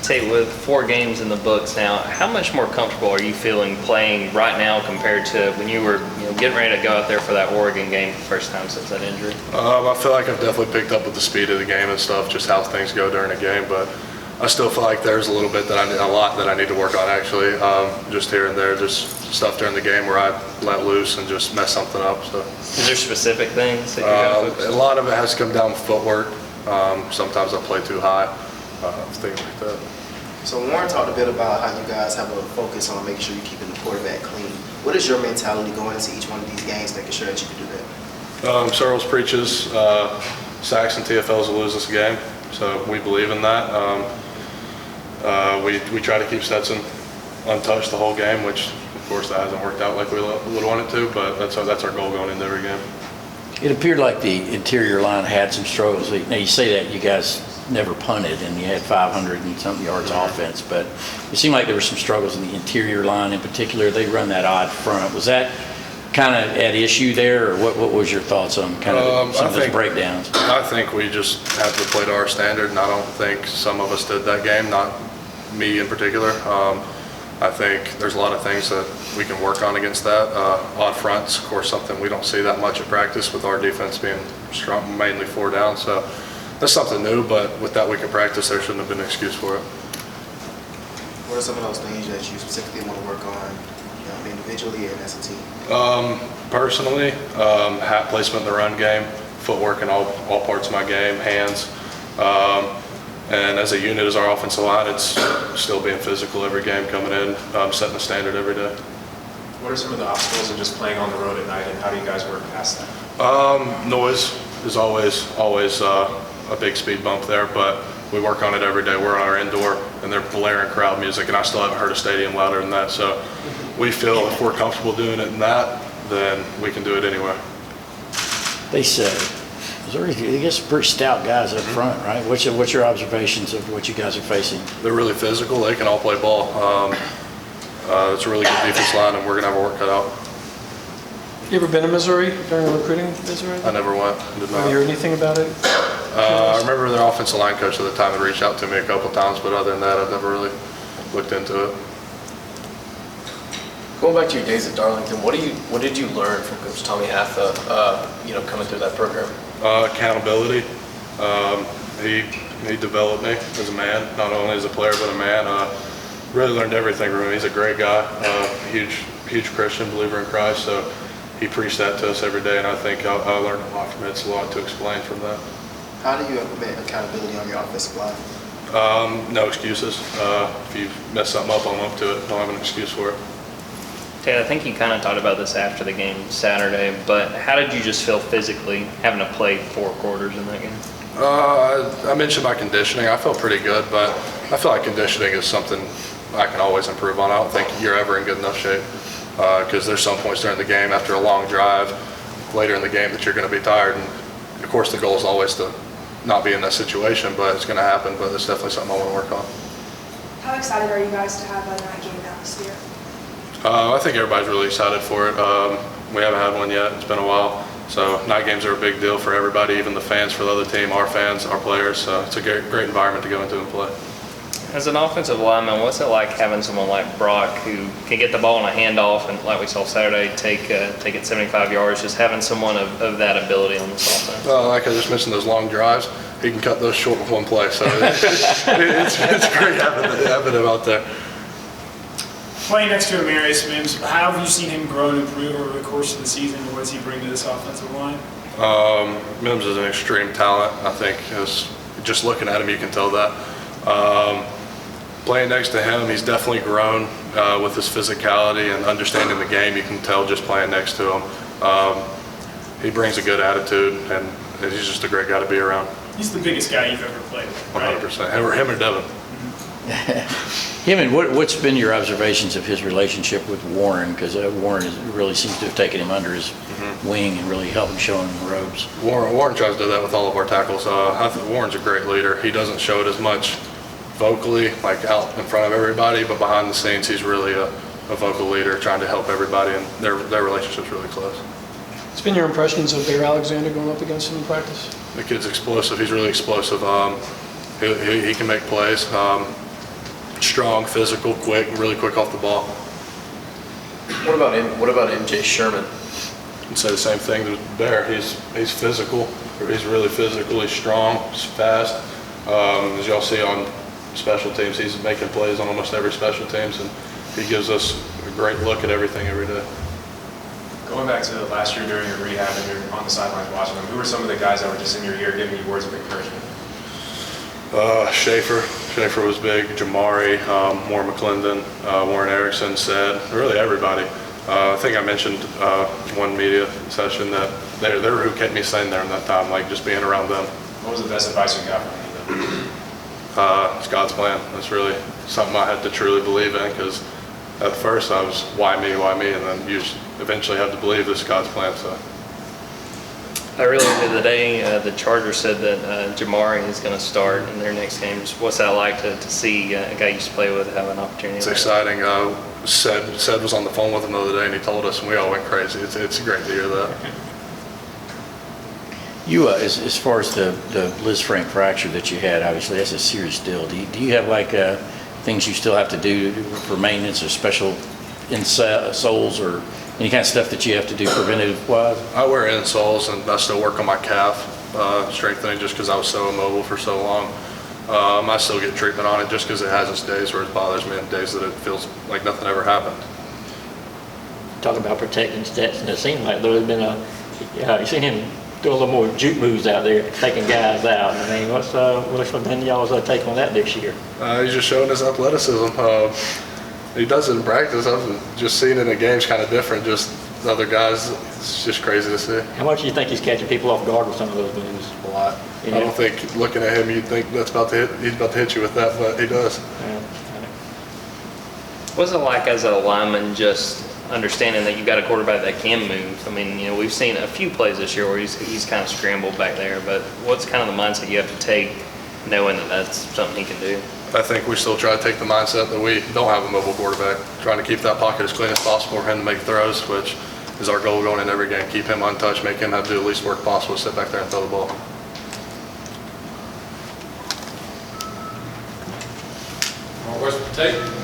Tate, with 4 games in the books now, how much more comfortable are you feeling playing right now compared to when you were getting ready to go out there for that Oregon game for the first time since that injury? I feel like I've definitely picked up with the speed of the game and stuff, just how things go during a game, but I still feel like there's a little bit that a lot that I need to work on actually, just here and there. There's stuff during the game where I let loose and just mess something up. So, is there specific things that you got? A lot of it has come down with footwork. Sometimes I play too high, things like that. So Warren talked a bit about how you guys have a focus on making sure you're keeping the quarterback clean. What is your mentality going into each one of these games, making sure that you can do that? Searles preaches sacks and TFLs will lose this game, so we believe in that. We try to keep Stetson untouched the whole game, which of course that hasn't worked out like we would want it to, but that's our goal going into every game. It appeared like the interior line had some struggles. Now you say that you guys never punted and you had 500 and something yards offense, but it seemed like there were some struggles in the interior line in particular. They run that odd front. Was that kind of at issue there, or what was your thoughts on kind of some of those breakdowns? I think we just have to play to our standard, and I don't think some of us did that game, not me in particular. I think there's a lot of things that we can work on against that. Odd fronts, of course, something we don't see that much at practice with our defense being strong, mainly 4 down. So that's something new, but with that week of practice, there shouldn't have been an excuse for it. What are some of those things that you specifically want to work on, individually and as a team? Personally, hat placement in the run game, footwork in all parts of my game, hands. And as a unit, as our offensive line, it's still being physical every game coming in, setting the standard every day. What are some of the obstacles in just playing on the road at night, and how do you guys work past that? Noise is always a big speed bump there, but we work on it every day. We're on our indoor, and they're blaring crowd music, and I still haven't heard a stadium louder than that. So we feel if we're comfortable doing it in that, then we can do it anywhere. They said, Missouri, I guess, pretty stout guys up front, right? What's your observations of what you guys are facing? They're really physical. They can all play ball. It's a really good defense line, and we're going to have our work cut out. You ever been to Missouri during the recruiting visit? I never went. Did not. Have you heard anything about it? I remember their offensive line coach at the time had reached out to me a couple times, but other than that, I've never really looked into it. Going back to your days at Darlington, what did you learn from Coach Tommy Hatha, coming through that program? Accountability. He developed me as a man, not only as a player but a man. Really learned everything from him. He's a great guy, huge Christian believer in Christ. So he preached that to us every day, and I think I learned a lot from it. It's a lot to explain from that. How do you implement accountability on your offensive line? No excuses. If you mess something up, own up to it. Don't have an excuse for it. Tate, I think you kind of talked about this after the game Saturday, but how did you just feel physically having to play 4 quarters in that game? I mentioned my conditioning. I felt pretty good, but I feel like conditioning is something I can always improve on. I don't think you're ever in good enough shape because there's some points during the game after a long drive later in the game that you're going to be tired. And of course, the goal is always to not be in that situation, but it's going to happen. But it's definitely something I want to work on. How excited are you guys to have a night game atmosphere? I think everybody's really excited for it. We haven't had one yet. It's been a while. So night games are a big deal for everybody, even the fans for the other team, our fans, our players. So it's a great environment to go into and play. As an offensive lineman, what's it like having someone like Brock who can get the ball on a handoff and, like we saw Saturday, take it 75 yards, just having someone of that ability on this offense? Like I just mentioned, those long drives, he can cut those short with one play. So it's great having him out there. Playing next to Amarius Mims, how have you seen him grow and improve over the course of the season, and what does he bring to this offensive line? Mims is an extreme talent. I think just looking at him, you can tell that. Playing next to him, he's definitely grown with his physicality and understanding the game. You can tell just playing next to him. He brings a good attitude, and he's just a great guy to be around. He's the biggest guy you've ever played with, right? 100%. Him or Devin. Him, and what's been your observations of his relationship with Warren? Because Warren really seems to have taken him under his wing and really helped him show him the ropes. Warren tries to do that with all of our tackles. I think Warren's a great leader. He doesn't show it as much vocally, like out in front of everybody, but behind the scenes, he's really a vocal leader, trying to help everybody, and their relationship's really close. What's been your impressions of Bear Alexander going up against him in practice? The kid's explosive. He's really explosive. He can make plays. strong, physical, quick, really quick off the ball. What about MJ Sherman? I'd say the same thing to Bear. He's physical. He's really physical. He's strong. He's fast. As y'all see on special teams, he's making plays on almost every special teams, and he gives us a great look at everything every day. Going back to last year during your rehab and you're on the sidelines watching them, who were some of the guys that were just in your ear giving you words of encouragement? Schaefer was big. Jamari, Warren McClendon, Warren Erickson, said really everybody. I think I mentioned one media session that they were who kept me sane there in that time, like just being around them. What was the best advice you got from them? It's God's plan. That's really something I had to truly believe in, because at first I was, why me, and then you eventually have to believe this is God's plan. So. Earlier today, the Chargers said that Jamari is going to start in their next game. What's that like to see a guy you used to play with have an opportunity? It's exciting. Sed was on the phone with him the other day, and he told us, and we all went crazy. It's great to hear that. You, as far as the Liz Frank fracture that you had, obviously that's a serious deal. Do you have like things you still have to do for maintenance or special insoles or any kind of stuff that you have to do preventative-wise? I wear insoles, and I still work on my calf strengthening just because I was so immobile for so long. I still get treatment on it just because it has its days where it bothers me and days that it feels like nothing ever happened. Talk about protecting stats, and it seemed like there has been you seen him do a little more juke moves out there, taking guys out. I mean, what's been y'all's take on that this year? He's just showing his athleticism. He does it in practice. I've just seen it in games kind of different. Just other guys, it's just crazy to see. How much do you think he's catching people off guard with some of those moves? A lot. Yeah. I don't think looking at him you'd think he's about to hit you with that, but he does. Yeah. What's it like as a lineman just understanding that you got a quarterback that can move? I mean, we've seen a few plays this year where he's kind of scrambled back there, but what's kind of the mindset you have to take knowing that that's something he can do? I think we still try to take the mindset that we don't have a mobile quarterback, trying to keep that pocket as clean as possible for him to make throws, which is our goal going in every game. Keep him untouched, make him have to do the least work possible, sit back there and throw the ball. More questions for Tate?